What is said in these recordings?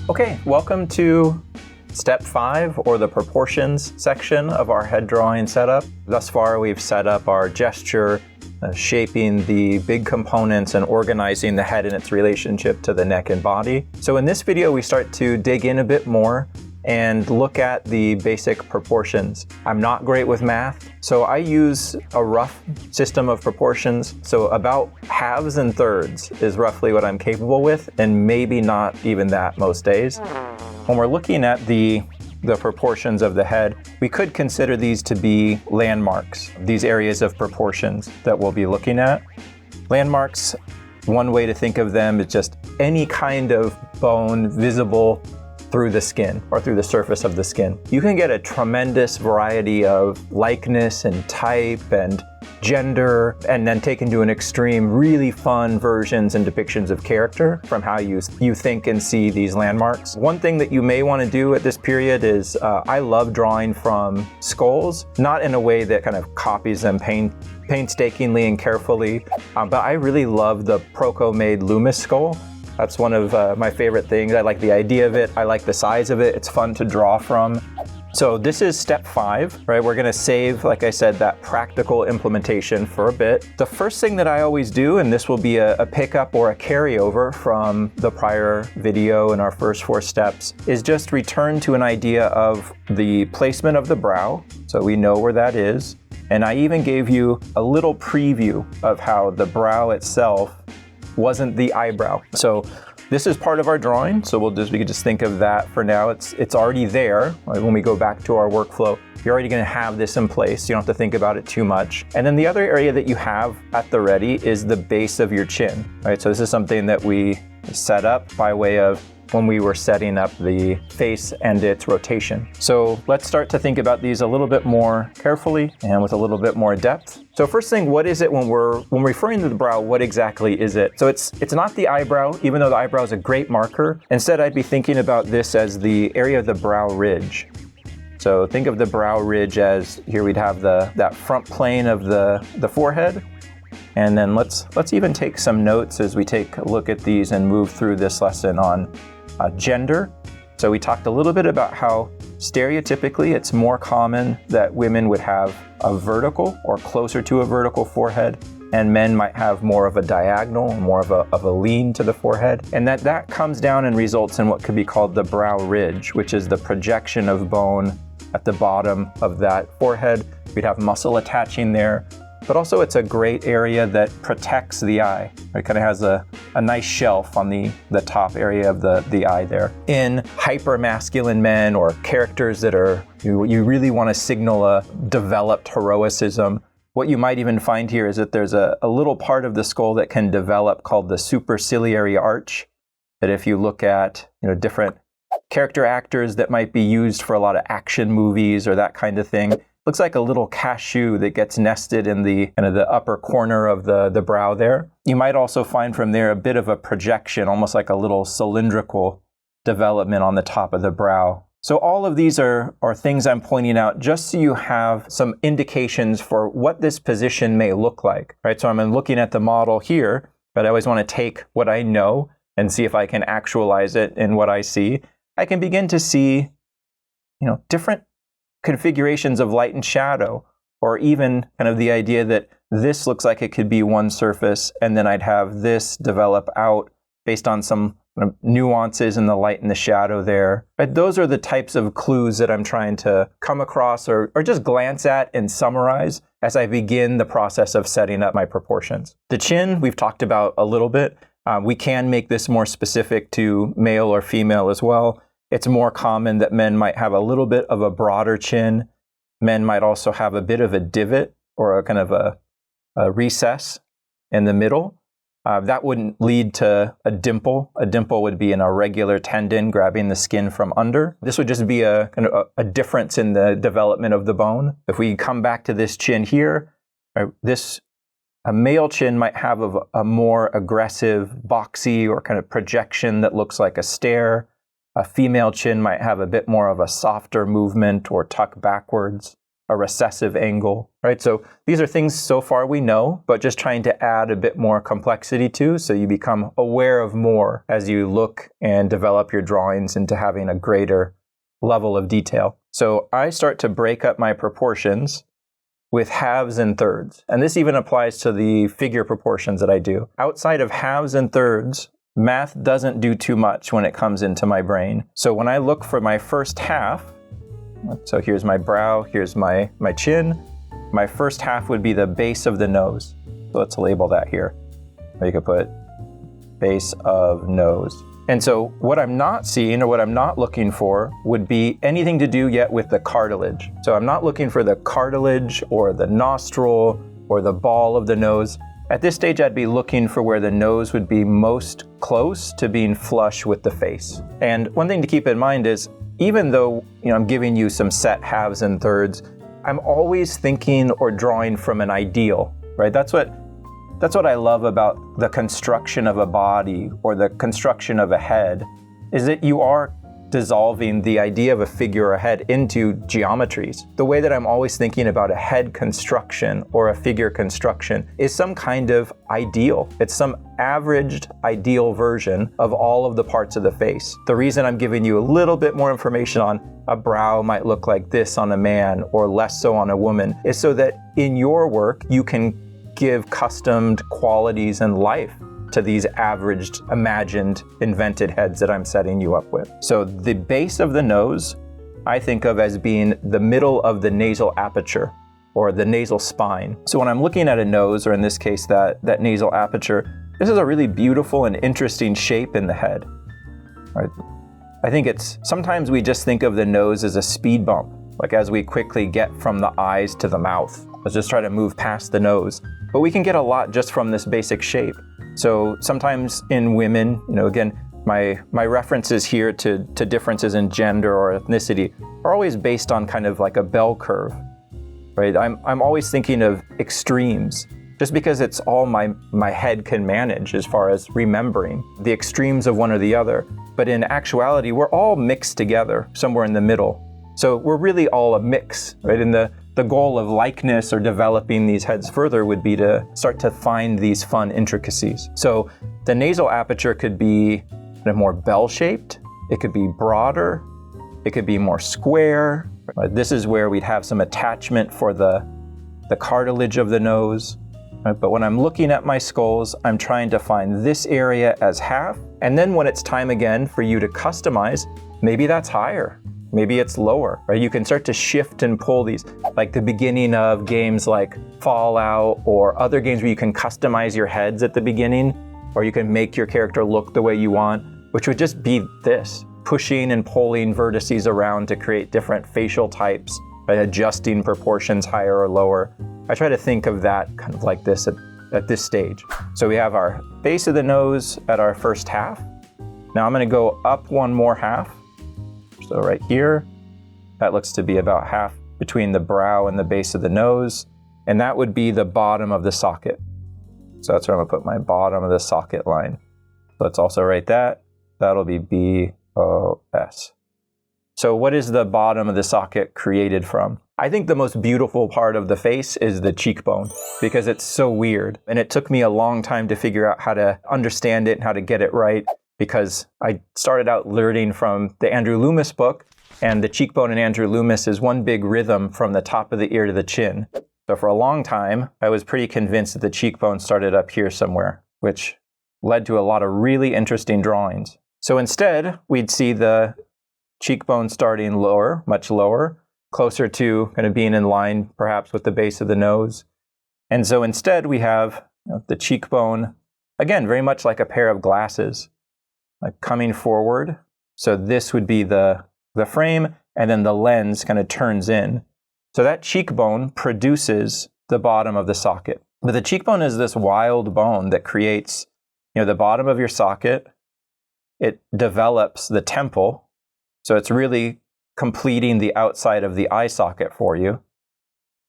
Okay, welcome to Step 5, or the proportions section of our head drawing setup. Thus far, we've set up our gesture, shaping the big components and organizing the head in its relationship to the neck and body. So in this video, we start to dig in a bit more and look at the basic proportions. I'm not great with math, so I use a rough system of proportions. So about halves and thirds is roughly what I'm capable with, and maybe not even that most days. When we're looking at the proportions of the head, we could consider these to be landmarks, these areas of proportions that we'll be looking at. Landmarks, one way to think of them is just any kind of bone visible through the skin or through the surface of the skin. You can get a tremendous variety of likeness and type and gender, and then taken to an extreme, really fun versions and depictions of character from how you think and see these landmarks. One thing that you may want to do at this period is I love drawing from skulls, not in a way that kind of copies them painstakingly and carefully, but I really love the Proco-made Loomis skull. That's one of my favorite things. I like the idea of it. I like the size of it. It's fun to draw from. So this is step 5, right? We're gonna save, like I said, that practical implementation for a bit. The first thing that I always do, and this will be a pickup or a carryover from the prior video in our first 4 steps, is just return to an idea of the placement of the brow. So we know where that is. And I even gave you a little preview of how the brow itself wasn't the eyebrow. So this is part of our drawing, so we can just think of that for now. It's already there. When we go back to our workflow, you're already going to have this in place. You don't have to think about it too much. And then the other area that you have at the ready is the base of your chin, right? So this is something that we set up by way of when we were setting up the face and its rotation. So let's start to think about these a little bit more carefully and with a little bit more depth. So first thing, what is it when we're referring to the brow, what exactly is it? So it's not the eyebrow, even though the eyebrow is a great marker. Instead, I'd be thinking about this as the area of the brow ridge. So think of the brow ridge as, here we'd have that front plane of the forehead. And then let's even take some notes as we take a look at these and move through this lesson on gender. So we talked a little bit about how stereotypically it's more common that women would have a vertical or closer to a vertical forehead, and men might have more of a diagonal, more of a lean to the forehead. And that comes down and results in what could be called the brow ridge, which is the projection of bone at the bottom of that forehead. We'd have muscle attaching there, but also it's a great area that protects the eye. It kind of has a nice shelf on the top area of the eye there. In hyper-masculine men or characters that you really want to signal a developed heroicism, what you might even find here is that there's a little part of the skull that can develop called the superciliary arch, that if you look at different character actors that might be used for a lot of action movies or that kind of thing, looks like a little cashew that gets nested in the kind of the upper corner of the brow there. You might also find from there a bit of a projection, almost like a little cylindrical development on the top of the brow. So all of these are things I'm pointing out just so you have some indications for what this position may look like, right? So I'm looking at the model here, but I always want to take what I know and see if I can actualize it in what I see. I can begin to see, different configurations of light and shadow, or even kind of the idea that this looks like it could be one surface, and then I'd have this develop out based on some nuances in the light and the shadow there. But those are the types of clues that I'm trying to come across or just glance at and summarize as I begin the process of setting up my proportions. The chin, we've talked about a little bit. We can make this more specific to male or female as well. It's more common that men might have a little bit of a broader chin. Men might also have a bit of a divot or a kind of a recess in the middle. That wouldn't lead to a dimple. A dimple would be an irregular tendon grabbing the skin from under. This would just be a kind of a difference in the development of the bone. If we come back to this chin here, a male chin might have a more aggressive, boxy or kind of projection that looks like a stare. A female chin might have a bit more of a softer movement or tuck backwards. a recessive angle, right? So these are things so far we know, but just trying to add a bit more complexity to, so you become aware of more as you look and develop your drawings into having a greater level of detail. So I start to break up my proportions with halves and thirds. And this even applies to the figure proportions that I do. Outside of halves and thirds, math doesn't do too much when it comes into my brain. So when I look for my first half, so here's my brow, here's my chin, my first half would be the base of the nose. So let's label that here. Or you could put base of nose. And so what I'm not seeing, or what I'm not looking for, would be anything to do yet with the cartilage. So I'm not looking for the cartilage or the nostril or the ball of the nose. At this stage, I'd be looking for where the nose would be most close to being flush with the face. And one thing to keep in mind is, even though I'm giving you some set halves and thirds, I'm always thinking or drawing from an ideal, right? That's what I love about the construction of a body or the construction of a head, is that you are dissolving the idea of a figure or a head into geometries. The way that I'm always thinking about a head construction or a figure construction is some kind of ideal. It's some averaged ideal version of all of the parts of the face. The reason I'm giving you a little bit more information on a brow might look like this on a man or less so on a woman is so that in your work you can give customed qualities and life to these averaged, imagined, invented heads that I'm setting you up with. So the base of the nose, I think of as being the middle of the nasal aperture or the nasal spine. So when I'm looking at a nose, or in this case, that nasal aperture, this is a really beautiful and interesting shape in the head. Right? I think sometimes we just think of the nose as a speed bump, like as we quickly get from the eyes to the mouth. Let's just try to move past the nose. But we can get a lot just from this basic shape. So sometimes in women, again, my references here to differences in gender or ethnicity are always based on kind of like a bell curve, right? I'm always thinking of extremes, just because it's all my head can manage as far as remembering the extremes of one or the other. But in actuality, we're all mixed together somewhere in the middle. So we're really all a mix, right? And the goal of likeness or developing these heads further would be to start to find these fun intricacies. So the nasal aperture could be more bell-shaped, it could be broader, it could be more square. This is where we'd have some attachment for the cartilage of the nose. But when I'm looking at my skulls, I'm trying to find this area as half. And then when it's time again for you to customize, maybe that's higher. Maybe it's lower, right? You can start to shift and pull these, like the beginning of games like Fallout or other games where you can customize your heads at the beginning, or you can make your character look the way you want, which would just be this, pushing and pulling vertices around to create different facial types, by adjusting proportions higher or lower. I try to think of that kind of like this at this stage. So we have our base of the nose at our first half. Now I'm gonna go up one more half. So right here, that looks to be about half between the brow and the base of the nose, and that would be the bottom of the socket. So that's where I'm gonna put my bottom of the socket line. Let's also write that. That'll be BOS. So what is the bottom of the socket created from? I think the most beautiful part of the face is the cheekbone, because it's so weird. And it took me a long time to figure out how to understand it and how to get it right, because I started out learning from the Andrew Loomis book, and the cheekbone in Andrew Loomis is one big rhythm from the top of the ear to the chin. So for a long time, I was pretty convinced that the cheekbone started up here somewhere, which led to a lot of really interesting drawings. So instead, we'd see the cheekbone starting lower, much lower, closer to kind of being in line perhaps with the base of the nose. And so instead we have the cheekbone, again, very much like a pair of glasses, like coming forward. So this would be the frame, and then the lens kind of turns in. So that cheekbone produces the bottom of the socket. But the cheekbone is this wild bone that creates, the bottom of your socket. It develops the temple. So it's really completing the outside of the eye socket for you.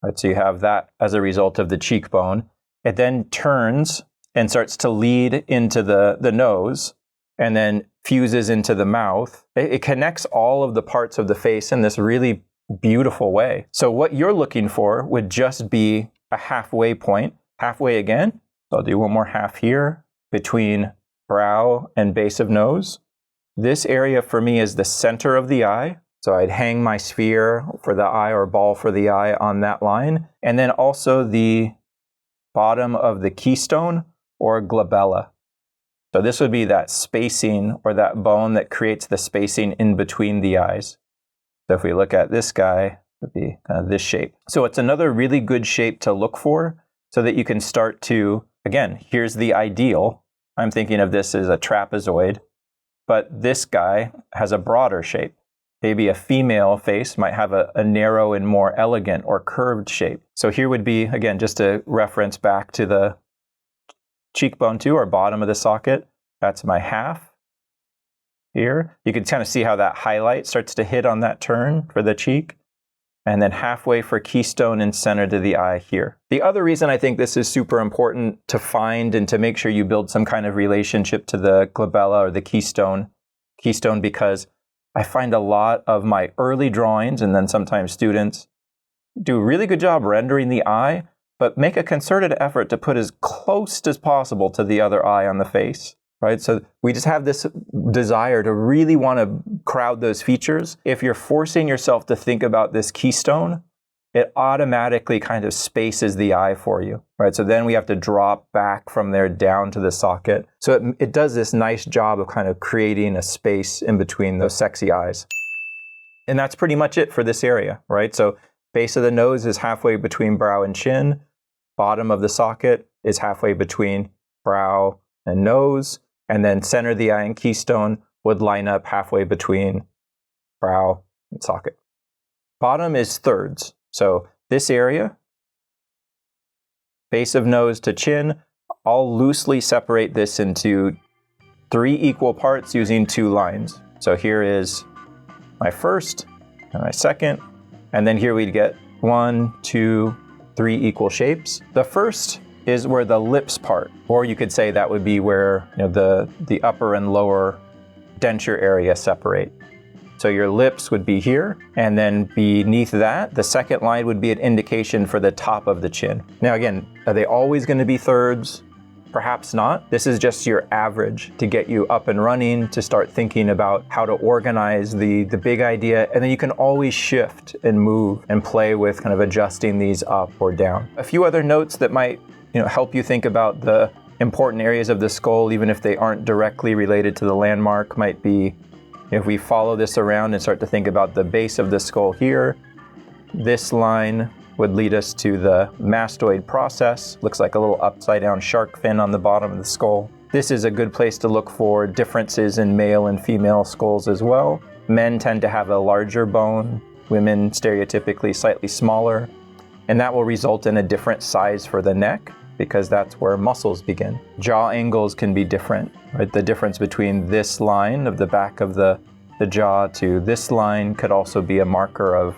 Right, so you have that as a result of the cheekbone. It then turns and starts to lead into the nose, and then fuses into the mouth. It connects all of the parts of the face in this really beautiful way. So what you're looking for would just be a halfway point. Halfway again. So I'll do one more half here between brow and base of nose. This area for me is the center of the eye. So I'd hang my sphere for the eye or ball for the eye on that line. And then also the bottom of the keystone or glabella. So this would be that spacing or that bone that creates the spacing in between the eyes. So if we look at this guy, it would be kind of this shape. So it's another really good shape to look for so that you can start to, again, here's the ideal. I'm thinking of this as a trapezoid, but this guy has a broader shape. Maybe a female face might have a narrow and more elegant or curved shape. So here would be, again, just to reference back to the cheekbone too, or bottom of the socket. That's my half here. You can kind of see how that highlight starts to hit on that turn for the cheek. And then halfway for keystone and center to the eye here. The other reason I think this is super important to find and to make sure you build some kind of relationship to the glabella or the keystone because I find a lot of my early drawings, and then sometimes students, do a really good job rendering the eye, but make a concerted effort to put as close as possible to the other eye on the face, right? So we just have this desire to really want to crowd those features. If you're forcing yourself to think about this keystone, it automatically kind of spaces the eye for you, right? So then we have to drop back from there down to the socket. So it does this nice job of kind of creating a space in between those sexy eyes. And that's pretty much it for this area, right? So base of the nose is halfway between brow and chin. Bottom of the socket is halfway between brow and nose. And then center of the eye and keystone would line up halfway between brow and socket. Bottom is thirds. So this area, base of nose to chin, I'll loosely separate this into 3 equal parts using 2 lines. So here is my first and my second, and then here we'd get 1, 2, 3 equal shapes. The first is where the lips part, or you could say that would be where the upper and lower denture area separate. So your lips would be here, and then beneath that, the second line would be an indication for the top of the chin. Now again, are they always going to be thirds? Perhaps not. This is just your average to get you up and running, to start thinking about how to organize the big idea, and then you can always shift and move and play with kind of adjusting these up or down. A few other notes that might help you think about the important areas of the skull, even if they aren't directly related to the landmark, might be if we follow this around and start to think about the base of the skull here, this line would lead us to the mastoid process. Looks like a little upside down shark fin on the bottom of the skull. This is a good place to look for differences in male and female skulls as well. Men tend to have a larger bone, women stereotypically slightly smaller, and that will result in a different size for the neck, because that's where muscles begin. Jaw angles can be different, right? The difference between this line of the back of the jaw to this line could also be a marker of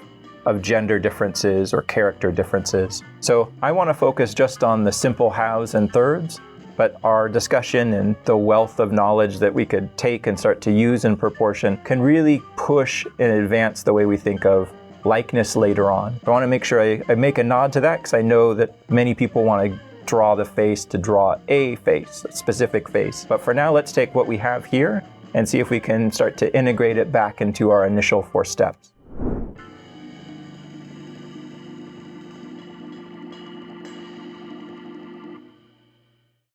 gender differences or character differences. So I want to focus just on the simple halves and thirds, but our discussion and the wealth of knowledge that we could take and start to use in proportion can really push and advance the way we think of likeness later on. I want to make sure I make a nod to that, because I know that many people want to draw the face to draw a face, a specific face. But for now, let's take what we have here and see if we can start to integrate it back into our initial 4 steps.